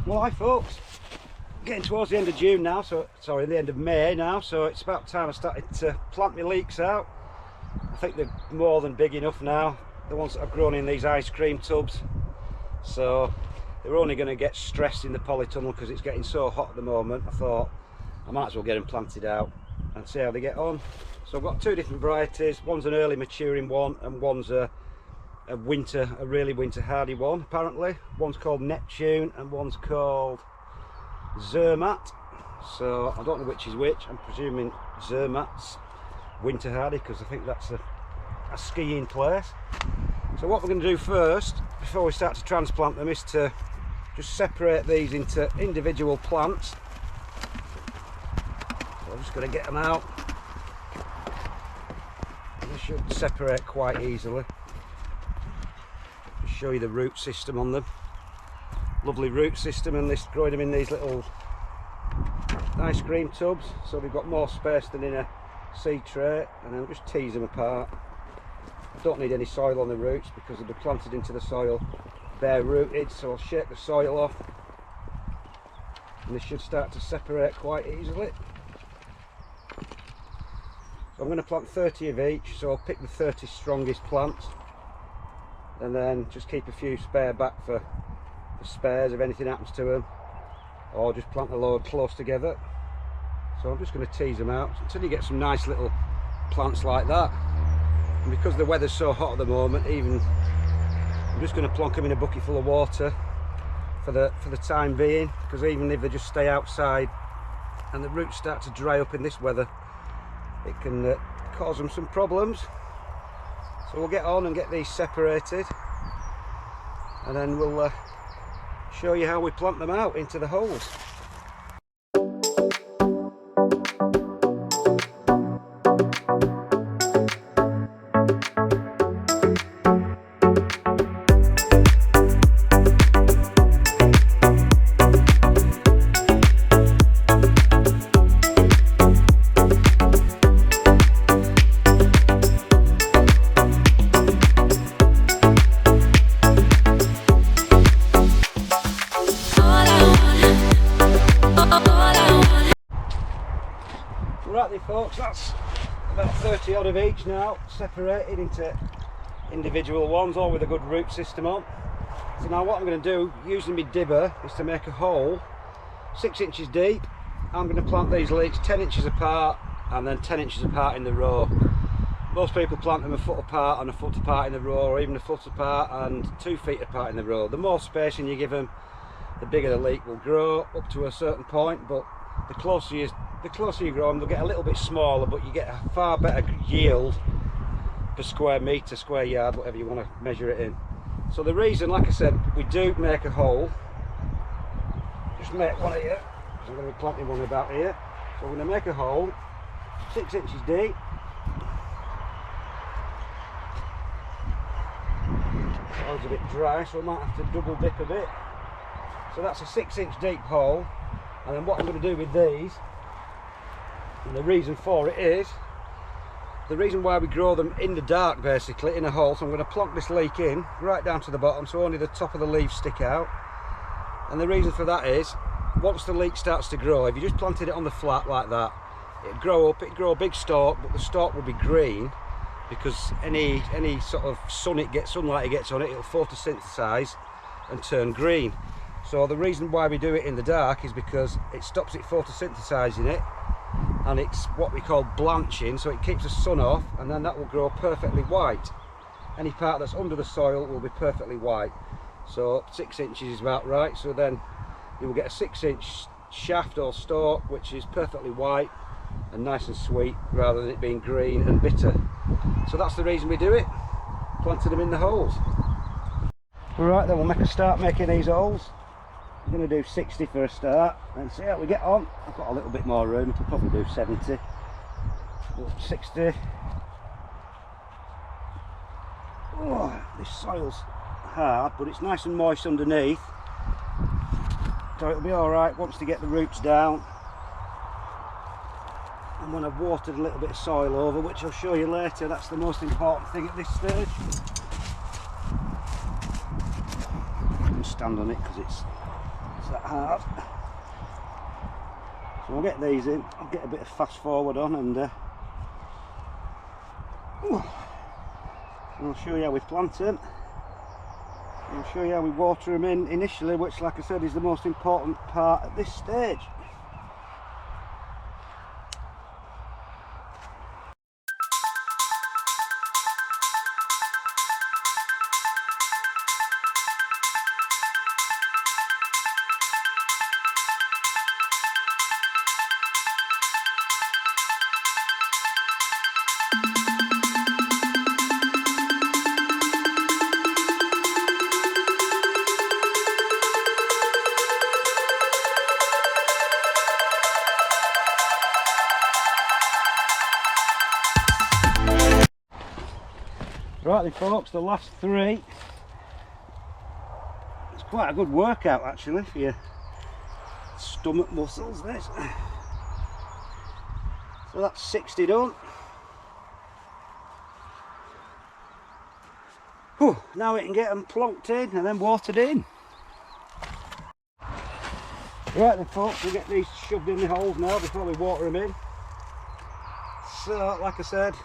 Well, hi folks, getting towards the end of June now, sorry, the end of May now, so it's about time I started to plant my leeks out. I think they're more than big enough now, the ones that I've grown in these ice cream tubs. So they're only going to get stressed in the polytunnel because it's getting so hot at the moment. I thought I might as well get them planted out and see how they get on. So I've got two different varieties. One's an early maturing one and one's a really winter hardy one apparently. One's called Neptune and one's called Zermatt. So I don't know which is which. I'm presuming Zermatt's winter hardy because I think that's a skiing place. So what we're going to do first before we start to transplant them is to just separate these into individual plants. So I'm just going to get them out. They should separate quite easily. Just show you the root system on them. Lovely root system, and this growing them in these little ice cream tubs, so they've got more space than in a seed tray, and then just tease them apart. I don't need any soil on the roots because they'll be planted into the soil bare rooted, so I'll shake the soil off and they should start to separate quite easily. So I'm going to plant 30 of each, so I'll pick the 30 strongest plants and then just keep a few spare back for spares if anything happens to them, or just plant a load close together. So I'm just going to tease them out until you get some nice little plants like that. And because the weather's so hot at the moment, I'm just going to plonk them in a bucket full of water for the time being, because even if they just stay outside and the roots start to dry up in this weather, it can cause them some problems. So we'll get on and get these separated, and then we'll show you how we plant them out into the holes. Right then folks, that's about 30 odd of each now, separated into individual ones, all with a good root system on. So now what I'm going to do, using my dibber, is to make a hole 6 inches deep. I'm going to plant these leeks 10 inches apart and then 10 inches apart in the row. Most people plant them a foot apart and a foot apart in the row, or even a foot apart and 2 feet apart in the row. The more spacing you give them, the bigger the leek will grow up to a certain point, but the closer you grow them, they'll get a little bit smaller, but you get a far better yield per square metre, square yard, whatever you want to measure it in. So the reason, like I said, we do make a hole, just make one here, because I'm going to be planting one about here. So we're going to make a hole 6 inches deep. Soil's a bit dry, so I might have to double dip a bit. So that's a 6 inch deep hole, and then what I'm going to do with these, and the reason for it is, the reason why we grow them in the dark basically, in a hole, so I'm going to plonk this leek in right down to the bottom so only the top of the leaves stick out. And the reason for that is, once the leek starts to grow, if you just planted it on the flat like that, it'd grow up, it'd grow a big stalk, but the stalk would be green because any sort of sunlight it gets on it, it'll photosynthesize and turn green. So the reason why we do it in the dark is because it stops it photosynthesizing it, and it's what we call blanching, so it keeps the sun off, and then that will grow perfectly white. Any part that's under the soil will be perfectly white. So 6 inches is about right, so then you will get a 6 inch shaft or stalk which is perfectly white and nice and sweet, rather than it being green and bitter. So that's the reason we do it, planting them in the holes. Right then, we'll start making these holes. I'm going to do 60 for a start and see how we get on. I've got a little bit more room, I could probably do 70, but 60. Oh, this soil's hard, but it's nice and moist underneath, so it'll be alright once they get the roots down. And when I've watered a little bit of soil over, which I'll show you later, that's the most important thing at this stage. I can stand on it because it's It's that hard. So I'll get these in, I'll get a bit of fast forward on, and I'll show you how we plant them. I'll show you how we water them in initially, which, like I said, is the most important part at this stage. Right then folks, the last three. It's quite a good workout actually for your stomach muscles, this. So that's 60 done. Whew, now we can get them plonked in and then watered in. Right then folks, we'll get these shoved in the holes now before we water them in. So, like I said,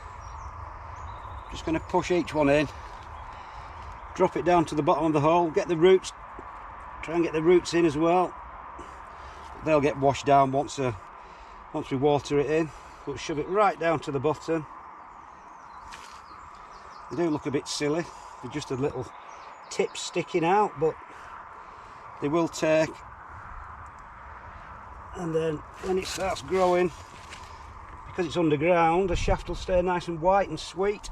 just going to push each one in, drop it down to the bottom of the hole, get the roots, try and get the roots in as well. They'll get washed down once we water it in, but shove it right down to the bottom. They do look a bit silly, they're just a little tip sticking out, but they will take. And then when it starts growing, because it's underground, the shaft will stay nice and white and sweet.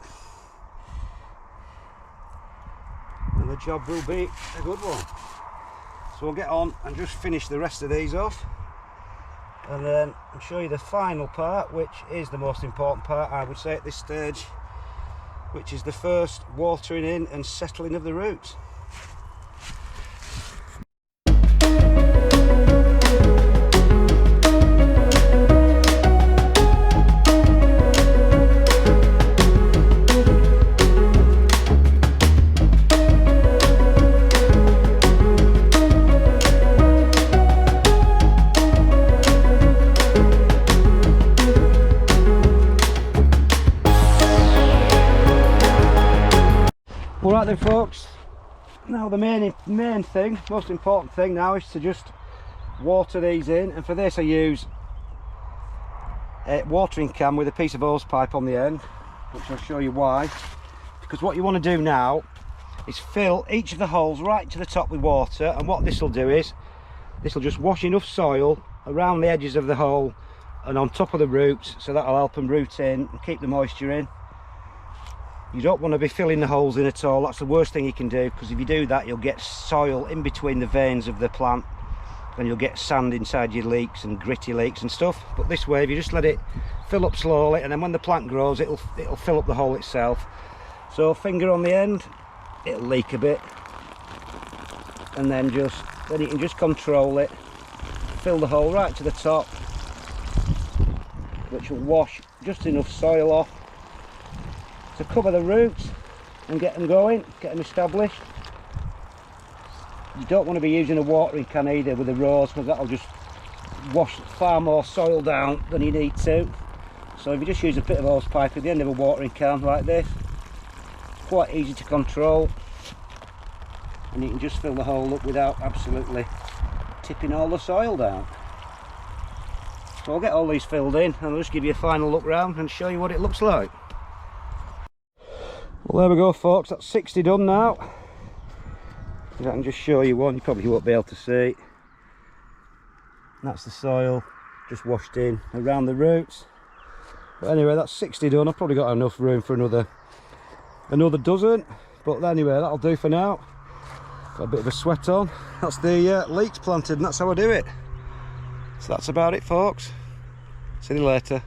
And the job will be a good one. So we'll get on and just finish the rest of these off, and then I'll show you the final part, which is the most important part, I would say, at this stage, which is the first watering in and settling of the roots. Alright then folks, now the main thing, most important thing now is to just water these in, and for this I use a watering can with a piece of hose pipe on the end, which I'll show you why. Because what you want to do now is fill each of the holes right to the top with water, and what this will do is, this will just wash enough soil around the edges of the hole and on top of the roots, so that'll help them root in and keep the moisture in. You don't want to be filling the holes in at all. That's the worst thing you can do, because if you do that, you'll get soil in between the veins of the plant, and you'll get sand inside your leeks and gritty leeks and stuff. But this way, if you just let it fill up slowly, and then when the plant grows, it'll fill up the hole itself. So finger on the end, it'll leak a bit, and then you can just control it, fill the hole right to the top, which will wash just enough soil off to cover the roots and get them going, get them established. You don't want to be using a watering can either with the rows, because that'll just wash far more soil down than you need to. So if you just use a bit of hose pipe at the end of a watering can like this, quite easy to control, and you can just fill the hole up without absolutely tipping all the soil down. So I'll get all these filled in and I'll just give you a final look round and show you what it looks like. Well, there we go folks, that's 60 done now. If I can just show you one, you probably won't be able to see. That's the soil just washed in around the roots. But anyway, that's 60 done. I've probably got enough room for another dozen, but anyway, that'll do for now. Got a bit of a sweat on. That's the leeks planted, and that's how I do it. So that's about it folks. See you later.